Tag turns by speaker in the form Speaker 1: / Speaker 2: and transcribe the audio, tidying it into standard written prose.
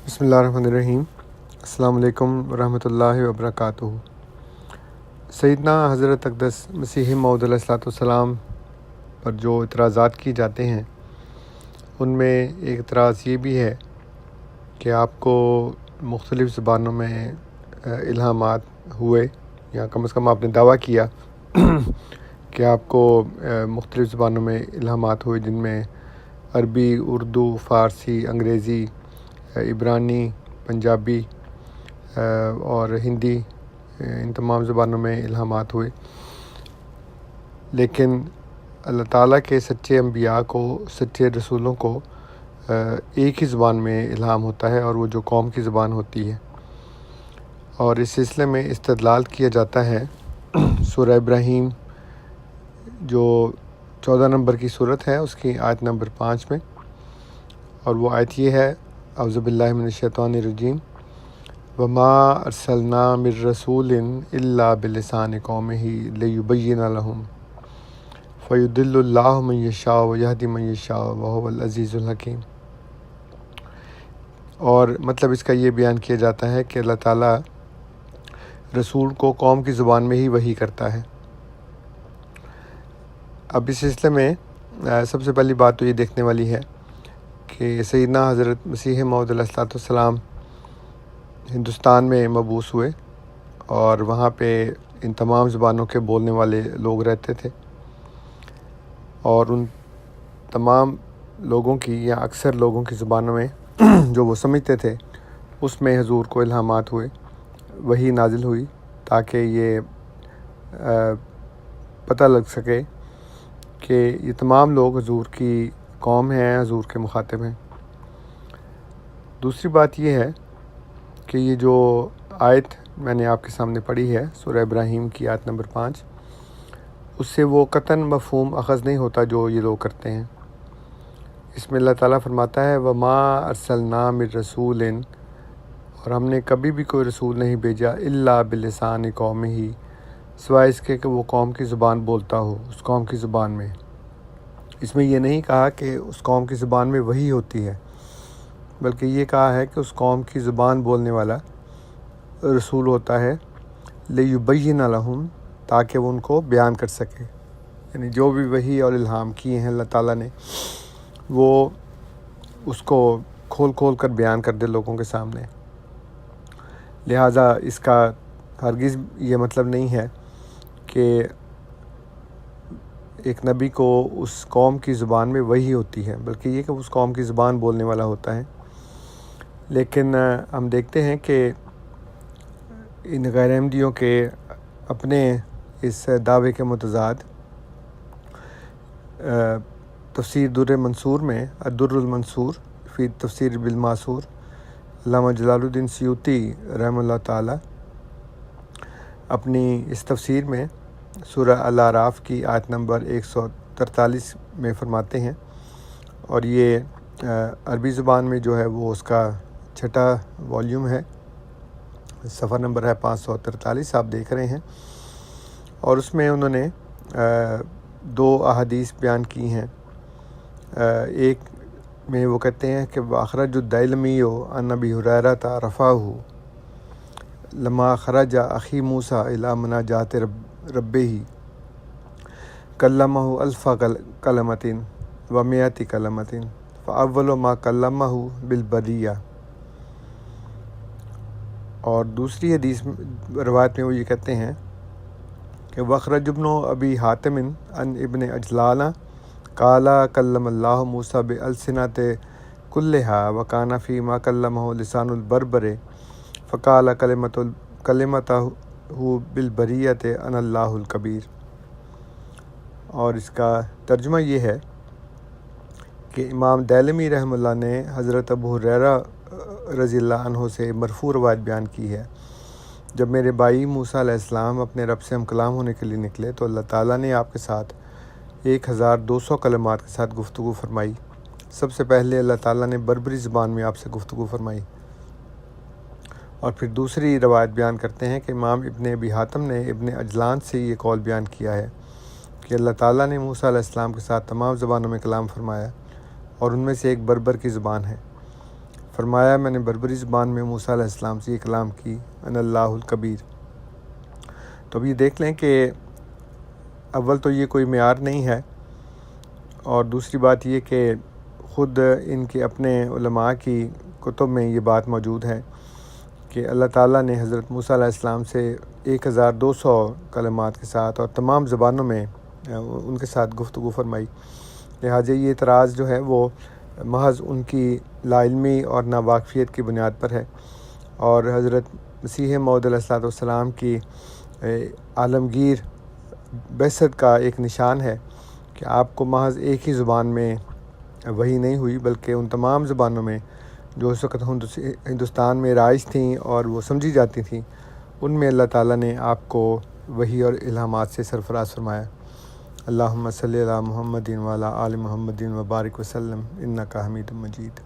Speaker 1: بسم اللہ الرحمن الرحیم۔ السلام علیکم ورحمۃ اللہ وبرکاتہ۔ سیدنا حضرت اقدس مسیح موعود علیہ الصلوۃ والسلام پر جو اعتراضات کیے جاتے ہیں ان میں ایک اعتراض یہ بھی ہے کہ آپ کو مختلف زبانوں میں الہامات ہوئے، یا کم از کم آپ نے دعویٰ کیا کہ آپ کو مختلف زبانوں میں الہامات ہوئے، جن میں عربی، اردو، فارسی، انگریزی، عبرانی، پنجابی اور ہندی، ان تمام زبانوں میں الہامات ہوئے۔ لیکن اللہ تعالیٰ کے سچے انبیاء کو، سچے رسولوں کو ایک ہی زبان میں الہام ہوتا ہے، اور وہ جو قوم کی زبان ہوتی ہے۔ اور اس سلسلے میں استدلال کیا جاتا ہے سورہ ابراہیم جو 14 نمبر کی صورت ہے، اس کی آیت نمبر 5 میں، اور وہ آیت یہ ہے: اعوذ باللہ من الشیطان الرجیم وما ارسلنا من رسول الا بلسان قومہ لیبین لہم فیضل اللہ من یشاء ویہدی من یشاء وہو العزیز الحکیم۔ اور مطلب اس کا یہ بیان کیا جاتا ہے کہ اللہ تعالیٰ رسول کو قوم کی زبان میں ہی وحی کرتا ہے۔ اب اس سلسلے میں سب سے پہلی بات تو یہ دیکھنے والی ہے کہ سیدنا حضرت مسیح موعود علیہ الصلوۃ والسلام ہندوستان میں مبعوث ہوئے، اور وہاں پہ ان تمام زبانوں کے بولنے والے لوگ رہتے تھے، اور ان تمام لوگوں کی یا اکثر لوگوں کی زبانوں میں جو وہ سمجھتے تھے اس میں حضور کو الہامات ہوئے، وحی نازل ہوئی، تاکہ یہ پتہ لگ سکے کہ یہ تمام لوگ حضور کی قوم ہیں، حضور کے مخاطب ہیں۔ دوسری بات یہ ہے کہ یہ جو آیت میں نے آپ کے سامنے پڑھی ہے، سورہ ابراہیم کی آیت نمبر 5، اس سے وہ قطعاً مفہوم اخذ نہیں ہوتا جو یہ لوگ کرتے ہیں۔ اس میں اللہ تعالیٰ فرماتا ہے وما ارسلنا من رسول، اور ہم نے کبھی بھی کوئی رسول نہیں بھیجا الا بلسان قومہ، سوائے اس کے کہ وہ قوم کی زبان بولتا ہو، اس قوم کی زبان میں۔ اس میں یہ نہیں کہا کہ اس قوم کی زبان میں وحی ہوتی ہے، بلکہ یہ کہا ہے کہ اس قوم کی زبان بولنے والا رسول ہوتا ہے، لیبین لہم، تاکہ وہ ان کو بیان کر سکے، یعنی جو بھی وحی اور الہام کیے ہیں اللہ تعالیٰ نے، وہ اس کو کھول کھول کر بیان کر دے لوگوں کے سامنے۔ لہٰذا اس کا ہرگز یہ مطلب نہیں ہے کہ ایک نبی کو اس قوم کی زبان میں وحی ہوتی ہے، بلکہ یہ کہ اس قوم کی زبان بولنے والا ہوتا ہے۔ لیکن ہم دیکھتے ہیں کہ ان غیر احمدیوں کے اپنے اس دعوے کے متضاد تفسیر در منصور میں، الدر المنصور فی تفسیر بالماسور، علامہ جلال الدین سیوطی رحمہ اللہ تعالیٰ اپنی اس تفسیر میں سورہ الاعراف کی آیت نمبر 143 میں فرماتے ہیں، اور یہ عربی زبان میں جو ہے وہ اس کا 6واں والیوم ہے، صفحہ نمبر ہے 543، آپ دیکھ رہے ہیں۔ اور اس میں انہوں نے 2 احادیث بیان کی ہیں۔ ایک میں وہ کہتے ہیں کہ وَأَخْرَجُ الدَّيْلَمِيُّ عن ابی ہریرہ رفعہ لما خرج اخی موسیٰ الی مناجات ربہ کلمہ الف کلمۃ ومئۃ کلمۃ فاول ما کلمہ بالبریہ۔ اور دوسری حدیث روایت میں وہ یہ کہتے ہیں کہ وَأَخْرَجَ ابن ابی حاتم عن ابن عجلان قال کلم اللہ موسیٰ بألسنۃ کلہا وکان فیما کلمہ لسان البربر فقال کلمتہ بالبریۃ انا اللہ الکبیر۔ اور اس کا ترجمہ یہ ہے کہ امام دیلمی رحمہ اللہ نے حضرت ابو ہریرہ رضی اللہ عنہ سے مرفوع روایت بیان کی ہے، جب میرے بھائی موسیٰ علیہ السلام اپنے رب سے ہم کلام ہونے کے لیے نکلے تو اللہ تعالیٰ نے آپ کے ساتھ 1200 کلمات کے ساتھ گفتگو فرمائی۔ سب سے پہلے اللہ تعالیٰ نے بربری زبان میں آپ سے گفتگو فرمائی، اور پھر دوسری روایت بیان کرتے ہیں کہ امام ابن ابی حاتم نے ابن عجلان سے یہ قول بیان کیا ہے کہ اللہ تعالیٰ نے موسیٰ علیہ السلام کے ساتھ تمام زبانوں میں کلام فرمایا، اور ان میں سے ایک بربر کی زبان ہے۔ فرمایا میں نے بربری زبان میں موسیٰ علیہ السلام سے یہ کلام کی ان اللہ الکبیر۔ تو اب یہ دیکھ لیں کہ اول تو یہ کوئی معیار نہیں ہے، اور دوسری بات یہ کہ خود ان کے اپنے علماء کی کتب میں یہ بات موجود ہے کہ اللہ تعالیٰ نے حضرت موسیٰ علیہ السلام سے 1200 کلمات کے ساتھ اور تمام زبانوں میں ان کے ساتھ گفتگو فرمائی۔ لہٰذا یہ اعتراض جو ہے وہ محض ان کی لا علمی اور ناواقفیت کی بنیاد پر ہے، اور حضرت مسیح موعود علیہ الصلوۃ والسلام کی عالمگیر بعثت کا ایک نشان ہے کہ آپ کو محض ایک ہی زبان میں وحی نہیں ہوئی، بلکہ ان تمام زبانوں میں جو اس وقت ہندوستان میں رائج تھیں اور وہ سمجھی جاتی تھیں، ان میں اللہ تعالیٰ نے آپ کو وحی اور الہامات سے سرفراز فرمایا۔ اللہم صلی علی محمد وعلی آل محمد وبارک وسلم انک حمید مجید۔